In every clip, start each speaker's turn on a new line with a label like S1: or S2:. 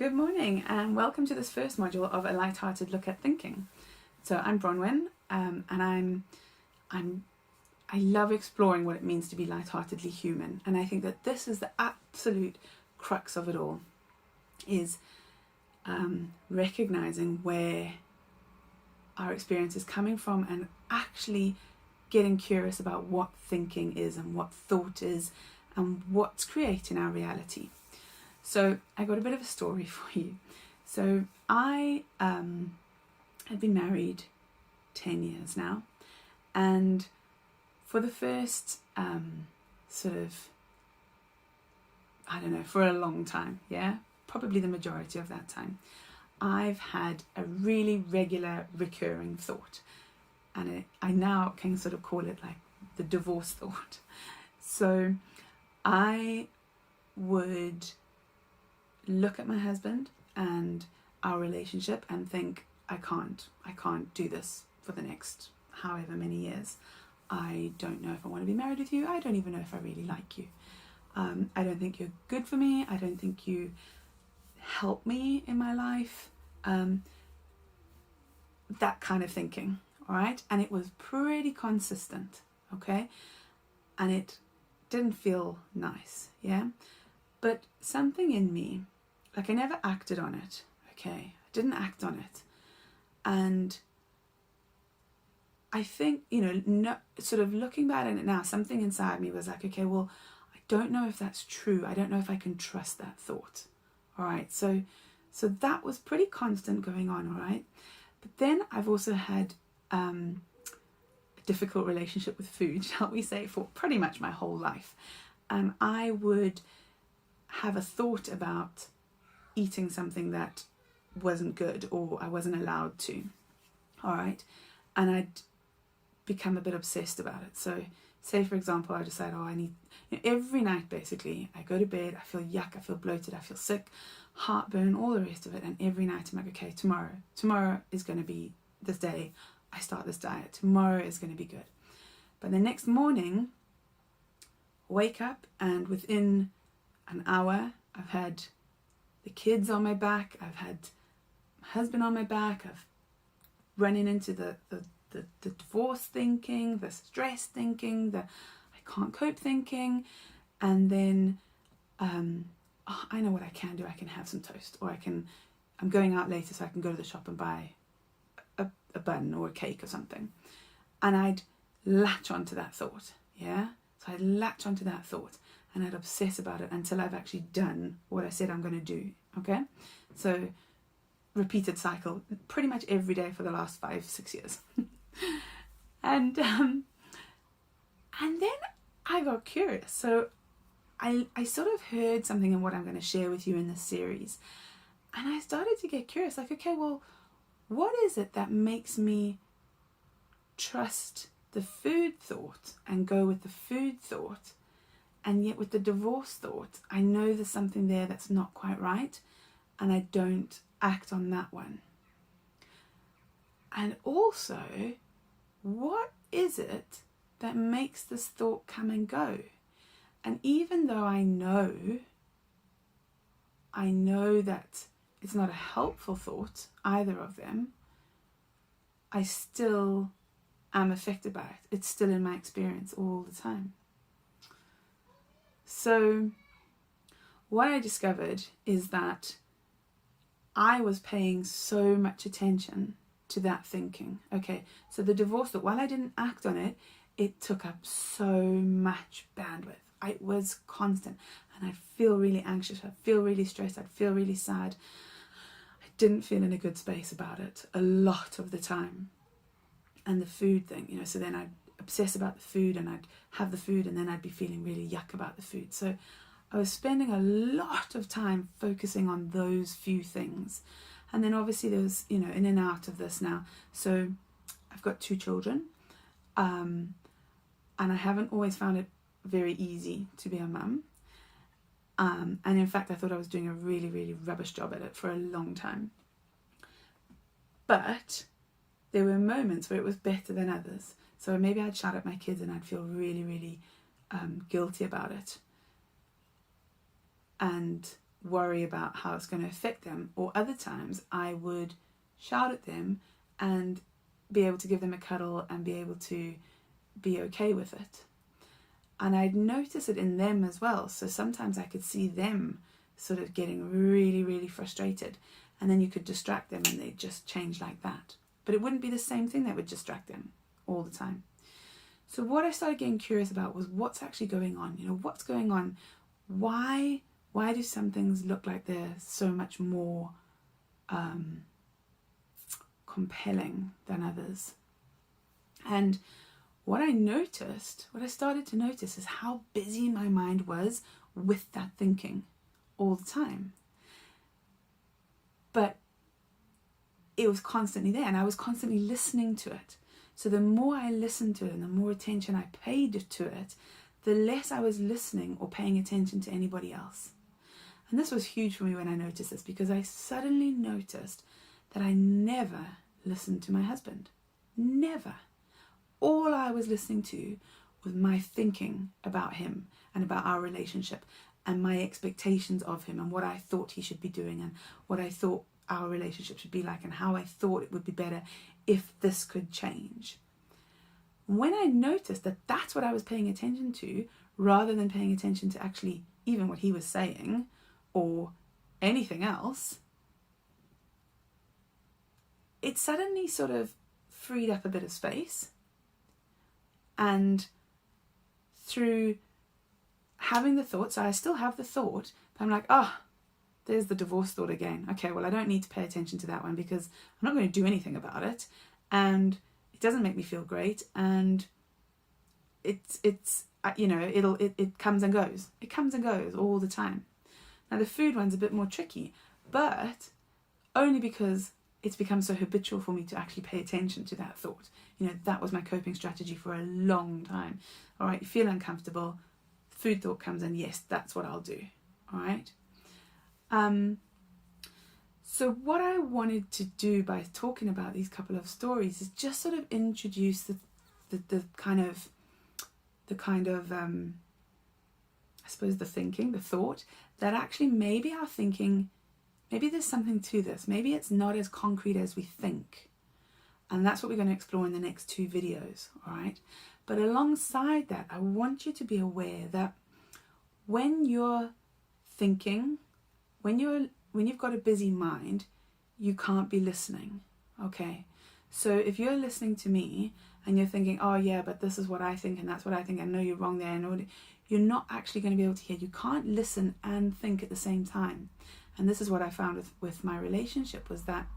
S1: Good morning and welcome to this first module of a lighthearted look at thinking. So I'm Bronwyn, and I love exploring what it means to be lightheartedly human, and I think that this is the absolute crux of it all, is recognizing where our experience is coming from and actually getting curious about what thinking is and what thought is and what's creating our reality. So I got a bit of a story for you. So I had been married 10 years now, and for the first for a long time, probably the majority of that time, I've had a really regular recurring thought, and I now can sort of call it like the divorce thought. So I would look at my husband and our relationship and think, I can't do this for the next however many years. I don't know if I want to be married with you. I don't even know if I really like you. I don't think you're good for me. I don't think you help me in my life. That kind of thinking, all right? And it was pretty consistent, okay? And it didn't feel nice, yeah? But something in me, like I never acted on it, okay? I didn't act on it. And I think, sort of looking back at it now, something inside me was like, okay, well, I don't know if that's true. I don't know if I can trust that thought. All right, so that was pretty constant going on, all right? But then I've also had a difficult relationship with food, shall we say, for pretty much my whole life. And I would have a thought about eating something that wasn't good or I wasn't allowed to, all right? And I'd become a bit obsessed about it. So say, for example, I decide, I need, every night basically, I go to bed, I feel yuck, I feel bloated, I feel sick, heartburn, all the rest of it. And every night I'm like, okay, tomorrow is going to be this day. I start this diet. Tomorrow is going to be good. But the next morning, wake up, and within an hour, I've had the kids on my back, I've had my husband on my back, I've running into the divorce thinking, the stress thinking, the I can't cope thinking, and then I know what I can do. I can have some toast, or I'm going out later so I can go to the shop and buy a bun or a cake or something. And I'd latch onto that thought, yeah? So I'd latch onto that thought and I'd obsess about it until I've actually done what I said I'm going to do, okay? So repeated cycle pretty much every day for the last 5-6 years. And then I got curious. So I sort of heard something in what I'm going to share with you in this series. And I started to get curious, like, okay, well, what is it that makes me trust the food thought and go with the food thought? And yet with the divorce thought, I know there's something there that's not quite right, and I don't act on that one. And also, what is it that makes this thought come and go? And even though I know that it's not a helpful thought, either of them, I still am affected by it. It's still in my experience all the time. So what I discovered is that I was paying so much attention to that thinking. Okay, so the divorce thought, while I didn't act on it, it took up so much bandwidth. It was constant, and I'd feel really anxious, I'd feel really stressed, I'd feel really sad. I didn't feel in a good space about it a lot of the time. And the food thing, so then I'd obsess about the food, and I'd have the food, and then I'd be feeling really yuck about the food. So I was spending a lot of time focusing on those few things. And then obviously there was, in and out of this now. So I've got 2 children, and I haven't always found it very easy to be a mum. And in fact, I thought I was doing a really, really rubbish job at it for a long time. But there were moments where it was better than others. So maybe I'd shout at my kids and I'd feel really, really guilty about it. And worry about how it's going to affect them, or other times I would shout at them and be able to give them a cuddle and be able to be okay with it. And I'd notice it in them as well. So sometimes I could see them sort of getting really, really frustrated, and then you could distract them and they'd just change like that. But it wouldn't be the same thing that would distract them all the time. So what I started getting curious about was what's actually going on. You know, what's going on? Why do some things look like they're so much more compelling than others? And what I started to notice is how busy my mind was with that thinking all the time. But it was constantly there, and I was constantly listening to it. So the more I listened to it and the more attention I paid to it, the less I was listening or paying attention to anybody else. And this was huge for me when I noticed this, because I suddenly noticed that I never listened to my husband. Never. All I was listening to was my thinking about him and about our relationship and my expectations of him and what I thought he should be doing and what I thought our relationship should be like and how I thought it would be better if this could change. When I noticed that that's what I was paying attention to, rather than paying attention to actually even what he was saying or anything else, it suddenly sort of freed up a bit of space. And through having the thought, so I still have the thought, but I'm like, there's the divorce thought again. Okay, well, I don't need to pay attention to that one because I'm not going to do anything about it. And it doesn't make me feel great. And it's you know, it comes and goes. It comes and goes all the time. Now, the food one's a bit more tricky, but only because it's become so habitual for me to actually pay attention to that thought. You know, that was my coping strategy for a long time. All right, you feel uncomfortable, food thought comes in, yes, that's what I'll do. All right. So what I wanted to do by talking about these couple of stories is just sort of introduce the kind of I suppose the thinking, the thought, that actually maybe our thinking, maybe there's something to this. Maybe it's not as concrete as we think. And that's what we're going to explore in the next 2 videos, all right? But alongside that, I want you to be aware that when you're thinking, when you've got a busy mind, you can't be listening, okay? So if you're listening to me and you're thinking, oh yeah, but this is what I think and that's what I think, I know you're wrong there, and you're not actually going to be able to hear. You can't listen and think at the same time. And this is what I found with my relationship, was that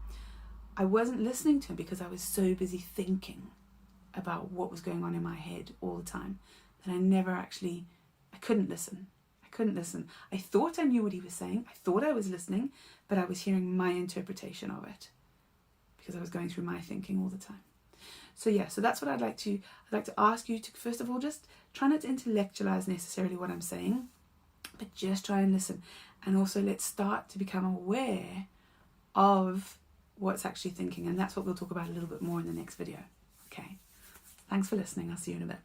S1: I wasn't listening to him because I was so busy thinking about what was going on in my head all the time that I couldn't listen. I thought I knew what he was saying. I thought I was listening, but I was hearing my interpretation of it because I was going through my thinking all the time. So yeah, so that's what I'd like to ask you to, first of all, just try not to intellectualize necessarily what I'm saying, but just try and listen. And also let's start to become aware of what's actually thinking. And that's what we'll talk about a little bit more in the next video. Okay. Thanks for listening. I'll see you in a bit.